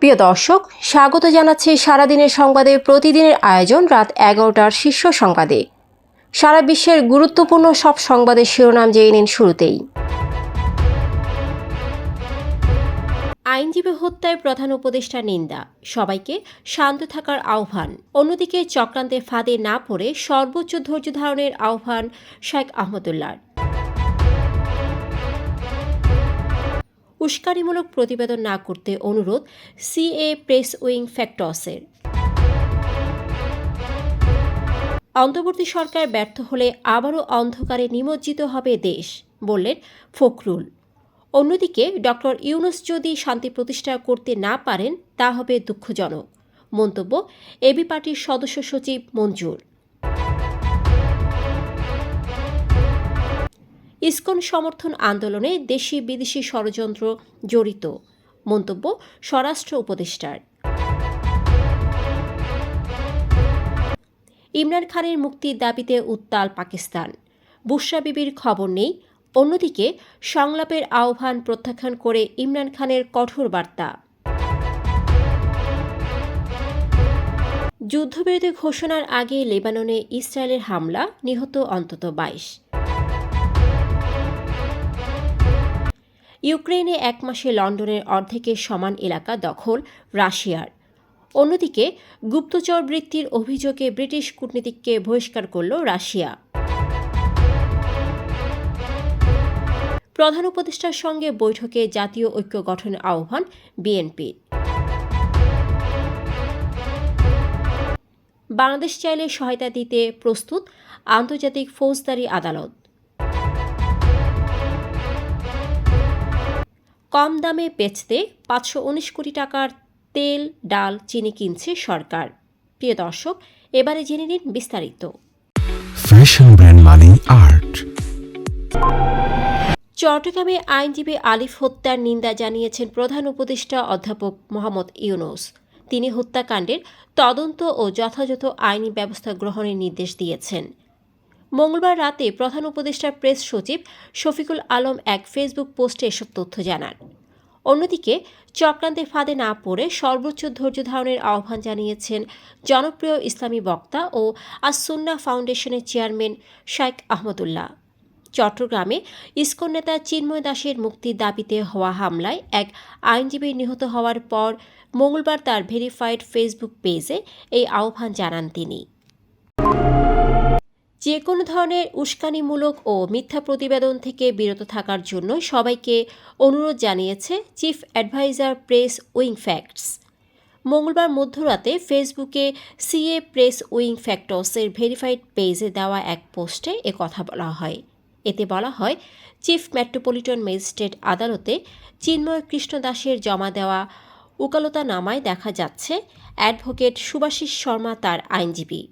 প্রিয় দর্শক, স্বাগত জানাচ্ছি সারাদিনের সংবাদে প্রতিদিনের আয়োজন রাত 11টার শীর্ষ সংবাদে। সারা বিশ্বের গুরুত্বপূর্ণ সব সংবাদের শিরোনাম জেনে নিন শুরুতেই। আইনজীবী হত্যায় প্রধান উপদেষ্টার নিন্দা, সবাইকে শান্ত থাকার আহ্বান। অন্যদিকে চক্রান্তে ফাঁদে না পড়ে সর্বোচ্চ ধৈর্য ধারণের আহ্বান শেখ আহমদুল্লাহর। উস্কানিমূলক প্রতিবেদন না করতে অনুরোধ সিএ প্রেস উইং ফ্যাক্টসের। অন্তর্বর্তী সরকার ব্যর্থ হলে আবারও অন্ধকারে নিমজ্জিত হবে দেশ, বললেন ফখরুল। অন্যদিকে ডক্টর ইউনূস যদি শান্তি প্রতিষ্ঠা করতে না পারেন তা হবে দুঃখজনক, মন্তব্য এবি পার্টির সদস্য সচিব মঞ্জুর। ইসকন সমর্থন আন্দোলনে দেশি বিদেশি ষড়যন্ত্র জড়িত, মন্তব্য স্বরাষ্ট্র উপদেষ্টার। ইমরান খানের মুক্তির দাবিতে উত্তাল পাকিস্তান, বুশরা বিবির খবর নেই। অন্যদিকে সংলাপের আহ্বান প্রত্যাখ্যান করে ইমরান খানের কঠোর বার্তা। যুদ্ধবিরতি ঘোষণার আগে লেবাননে ইসরায়েলের হামলা, নিহত অন্তত 22। ইউক্রেনে এক মাসে লন্ডনের অর্ধেকের সমান এলাকা দখল রাশিয়ার। অন্যদিকে গুপ্তচর বৃত্তির অভিযোগে ব্রিটিশ কূটনীতিককে বহিষ্কার করল রাশিয়া। প্রধান উপদেষ্টার সঙ্গে বৈঠকে জাতীয় ঐক্য গঠনের আহ্বান বিএনপির। বাংলাদেশ চাইলে সহায়তা দিতে প্রস্তুত আন্তর্জাতিক ফৌজদারি আদালত। কম দামে বেচতে 519 কোটি টাকার তেল, ডাল, চিনি কিনছে সরকার। প্রিয় দর্শক, এবারে জেনে নিন বিস্তারিত। ফ্যাশন ব্র্যান্ড মানে আর্ট। চট্টগ্রামে আইনজীবী আলিফ হত্যার নিন্দা জানিয়েছেন প্রধান উপদেষ্টা অধ্যাপক মোহাম্মদ ইউনূস। তিনি হত্যাকাণ্ডের তদন্ত ও যথাযথ আইনি ব্যবস্থা গ্রহণের নির্দেশ দিয়েছেন। মঙ্গলবার রাতে প্রধান উপদেষ্টার প্রেস সচিব শফিকুল আলম এক ফেসবুক পোস্টে এসব তথ্য জানান। অন্যদিকে চক্রান্তের ফাঁদে না পড়ে সর্বোচ্চ ধৈর্য ধারণের আহ্বান জানিয়েছেন জনপ্রিয় ইসলামী বক্তা ও আস-সুন্নাহ ফাউন্ডেশনের চেয়ারম্যান শেখ আহমদুল্লাহ। চট্টগ্রামে ইসকন নেতা চিন্ময় দাসের মুক্তির দাবিতে হওয়া হামলায় এক আইনজীবী নিহত হওয়ার পর মঙ্গলবার তার ভেরিফাইড ফেসবুক পেজে এই আহ্বান জানান তিনি। যে কোনো ধরনের উস্কানিমূলক ও মিথ্যা প্রতিবেদন থেকে বিরত থাকার জন্য সবাইকে অনুরোধ জানিয়েছে chief adviser press wing facts. মঙ্গলবার মধ্যরাতে ফেসবুকে সিএ প্রেস উইং ফ্যাক্টসের ভেরিফাইড পেজে দেওয়া এক পোস্টে কথা বলা হয়। এতে বলা হয়, চিফ মেট্রোপলিটন ম্যাজিস্ট্রেট আদালতে চিন্ময় কৃষ্ণ দাসের জমা দেওয়া উকালতানামায় দেখা যাচ্ছে অ্যাডভোকেট সুভাষিস শর্মা তার আইনজীবী।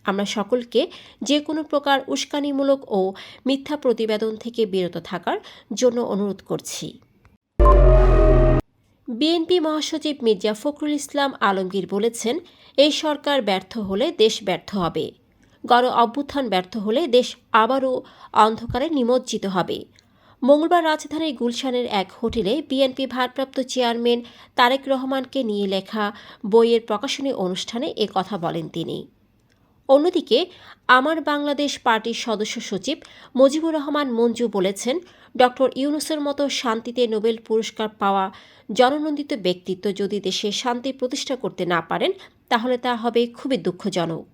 আমরা সকলকে যে কোনো প্রকার উস্কানিমূলক ও মিথ্যা প্রতিবেদন থেকে বিরত থাকার জন্য অনুরোধ করছি। বিএনপি মহাসচিব মির্জা ফখরুল ইসলাম আলমগীর বলেছেন, এই সরকার ব্যর্থ হলে দেশ ব্যর্থ হবে। গণ অভ্যুত্থান ব্যর্থ হলে দেশ আবারও অন্ধকারে নিমজ্জিত হবে। মঙ্গলবার রাজধানীর গুলশানের এক হোটেলে বিএনপি ভারপ্রাপ্ত চেয়ারম্যান তারেক রহমানকে নিয়ে লেখা বইয়ের প্রকাশনী অনুষ্ঠানে কথা বলেন তিনি। অন্যদিকে আমার বাংলাদেশ পার্টির সদস্য সচিব মুজিবুর রহমান মঞ্জু বলেছেন, ডক্টর ইউনূসের মতো শান্তিতে নোবেল পুরস্কার পাওয়া জননন্দিত ব্যক্তিত্ব যদি দেশে শান্তি প্রতিষ্ঠা করতে না পারেন তাহলে তা হবে খুবই দুঃখজনক।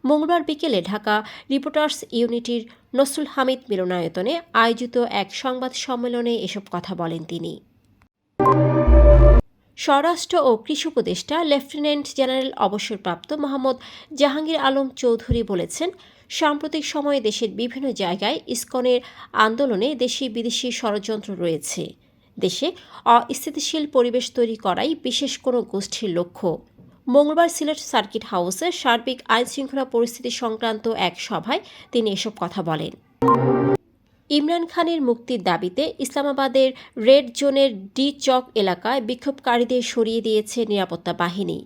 মঙ্গলবার বিকেলে ঢাকা রিপোর্টার্স ইউনিটির নসরুল হামিদ মিলনায়তনে আয়োজিত এক সংবাদ সম্মেলনে এসব কথা বলেন তিনি। স্বরাষ্ট্র ও কৃষি উপদেষ্টা লেফটেন্যান্ট জেনারেল অবসরপ্রাপ্ত মোহাম্মদ জাহাঙ্গীর আলম চৌধুরী বলেছেন, সাম্প্রতিক সময়ে দেশের বিভিন্ন জায়গায় ইসকনের আন্দোলনে দেশি বিদেশি ষড়যন্ত্র রয়েছে। দেশে অস্থিতিশীল পরিবেশ তৈরি করাই বিশেষ কোনো গোষ্ঠীর লক্ষ্য। মঙ্গলবার সিলেট সার্কিট হাউসে সার্বিক আইনশৃঙ্খলা পরিস্থিতি সংক্রান্ত এক সভায় তিনি এসব কথা বলেন। ইমরান খানের মুক্তির দাবিতে ইসলামাবাদের রেড জোনের ডি চক এলাকায় বিক্ষোভকারীদের সরিয়ে দিয়েছে নিরাপত্তা বাহিনী।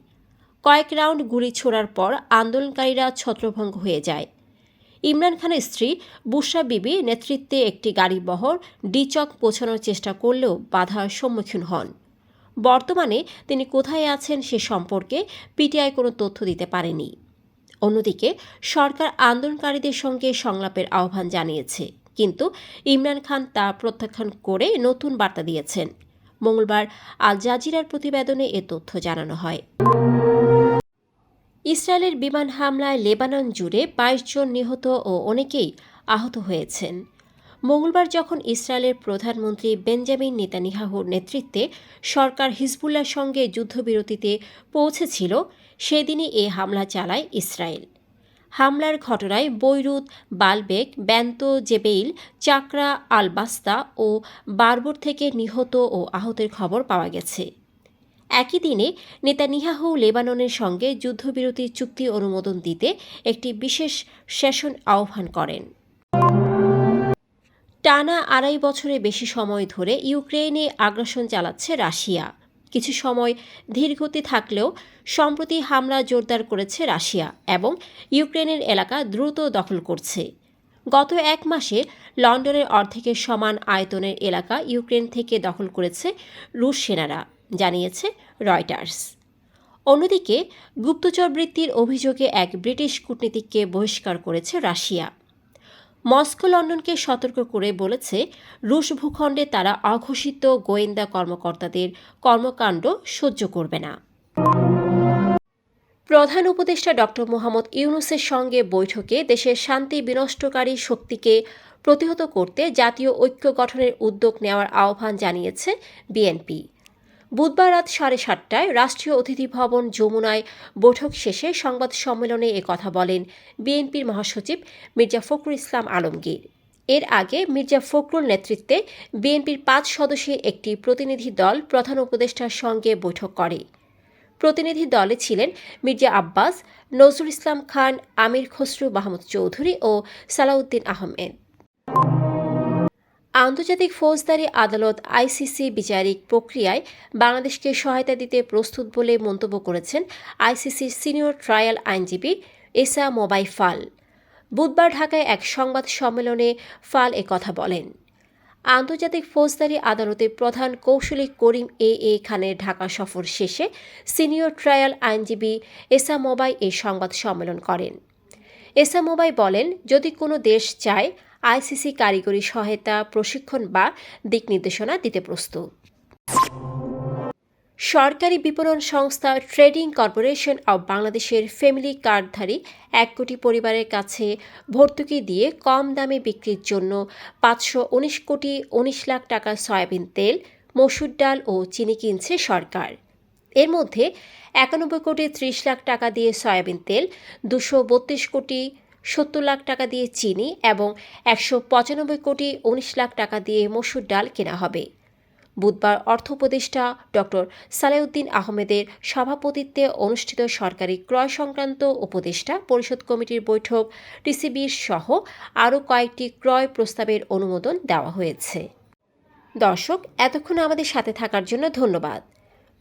কয়েক রাউন্ড গুলি ছোড়ার পর আন্দোলনকারীরা ছত্রভঙ্গ হয়ে যায়। ইমরান খানের স্ত্রী বুশরা বিবি নেতৃত্বে একটি গাড়িবহর ডি চক পৌঁছানোর চেষ্টা করলেও বাধার সম্মুখীন হন। বর্তমানে তিনি কোথায় আছেন সে সম্পর্কে পিটিআই কোনো তথ্য দিতে পারেনি। অন্যদিকে সরকার আন্দোলনকারীদের সঙ্গে সংলাপের আহ্বান জানিয়েছে, কিন্তু ইমরান খান তা প্রত্যাখ্যান করে নতুন বার্তা দিয়েছেন। মঙ্গলবার আল জাজিরার প্রতিবেদনে এ তথ্য জানানো হয়। ইসরায়েলের বিমান হামলায় লেবানন জুড়ে ২২ জন নিহত ও অনেকেই আহত হয়েছেন। মঙ্গলবার যখন ইসরায়েলের প্রধানমন্ত্রী বেঞ্জামিন নেতানিয়াহুর নেতৃত্বে সরকার হিজবুল্লাহর সঙ্গে যুদ্ধবিরতিতে পৌঁছেছিল, সেদিনই এ হামলা চালায় ইসরায়েল। হামলার ঘটনায় বৈরুত, বালবেক, বেন্তো জেবেইল, চাকরা, আল বাস্তা ও বারবর থেকে নিহত ও আহতের খবর পাওয়া গেছে। একই দিনে নেতানিয়াহু লেবাননের সঙ্গে যুদ্ধবিরতি চুক্তি অনুমোদন দিতে একটি বিশেষ সেশন আহ্বান করেন। টানা ২.৫ বছরের বেশি সময় ধরে ইউক্রেনে আগ্রাসন চালাচ্ছে রাশিয়া। কিছু সময় ধীরগতি থাকলেও সম্প্রতি হামলা জোরদার করেছে রাশিয়া এবং ইউক্রেনের এলাকা দ্রুত দখল করছে। গত ১ মাসে লন্ডনের অর্ধেকের সমান আয়তনের এলাকা ইউক্রেন থেকে দখল করেছে রুশ সেনারা, জানিয়েছে রয়টার্স। অন্যদিকে গুপ্তচরবৃত্তির অভিযোগে এক ব্রিটিশ কূটনীতিককে বহিষ্কার করেছে রাশিয়া। মস্কো লন্ডনকে সতর্ক করে বলেছে, রুশ ভূখণ্ডে তারা অঘোষিত গোয়েন্দা কর্মকর্তাদের কর্মকাণ্ড সহ্য করবে না। প্রধান উপদেষ্টা ডক্টর মোহাম্মদ ইউনূসের সঙ্গে বৈঠকে দেশের শান্তি বিনষ্টকারী শক্তিকে প্রতিহত করতে জাতীয় ঐক্য গঠনের উদ্যোগ নেওয়ার আহ্বান জানিয়েছে বিএনপি। বুধবার রাত 7:30টায় রাষ্ট্রীয় অতিথি ভবন যমুনায় বৈঠক শেষে সংবাদ সম্মেলনে কথা বলেন বিএনপির মহাসচিব মির্জা ফখরুল ইসলাম আলমগীর। এর আগে মির্জা ফখরুল নেতৃত্বে বিএনপির 5 সদস্যের একটি প্রতিনিধি দল প্রধান উপদেষ্টার সঙ্গে বৈঠক করে। প্রতিনিধি দলে ছিলেন মির্জা আব্বাস, নজরুল ইসলাম খান, আমির খসরু মাহমুদ চৌধুরী ও সালাউদ্দিন আহমেদ। আন্তর্জাতিক ফৌজদারি আদালত আইসিসি বিচারিক প্রক্রিয়ায় বাংলাদেশকে সহায়তা দিতে প্রস্তুত বলে মন্তব্য করেছেন আইসিসির সিনিয়র ট্রায়াল আইনজীবী এসা মোবাই ফাল। বুধবার ঢাকায় এক সংবাদ সম্মেলনে ফাল কথা বলেন। আন্তর্জাতিক ফৌজদারি আদালতের প্রধান কৌঁসুলি করিম এ খানের ঢাকা সফর শেষে সিনিয়র ট্রায়াল আইনজীবী এসা মোবাই এই সংবাদ সম্মেলন করেন। এসা মোবাই বলেন, যদি কোনো দেশ চায়, আইসিসি কারিগরি সহায়তা, প্রশিক্ষণ বা দিক নির্দেশনা দিতে প্রস্তুত। সরকারি বিপণন সংস্থা ট্রেডিং কর্পোরেশন অব বাংলাদেশের ফ্যামিলি কার্ডধারী 1 কোটি পরিবারের কাছে ভর্তুকি দিয়ে কম দামে বিক্রির জন্য 519 কোটি 19 লাখ টাকার সয়াবিন তেল, মসুর ডাল ও চিনি কিনছে সরকার। এর মধ্যে 91 কোটি 30 লাখ টাকা দিয়ে সয়াবিন তেল, 232 কোটি 70 লাখ টাকা দিয়ে চিনি এবং 195 কোটি 19 লাখ টাকা দিয়ে মসুর ডাল কেনা হবে। বুধবার অর্থ উপদেষ্টা ডক্টর সালেউদ্দিন আহমেদের সভাপতিত্বে অনুষ্ঠিত সরকারি ক্রয় সংক্রান্ত উপদেষ্টা পরিষদ কমিটির বৈঠক টিসিবির সহ আরও কয়েকটি ক্রয় প্রস্তাবের অনুমোদন দেওয়া হয়েছে। দর্শক, এতক্ষণ আমাদের সাথে থাকার জন্য ধন্যবাদ।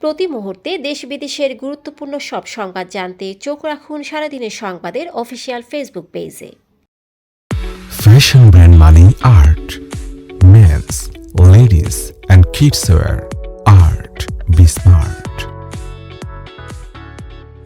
প্রতি মুহূর্তে দেশ বিদেশের গুরুত্বপূর্ণ সব সংবাদ জানতে চোখ রাখুন সারাদিনের সংবাদের অফিসিয়াল ফেসবুক পেজে। Fashion brand Mani Art. Men's, ladies and kids wear. Art. Be smart.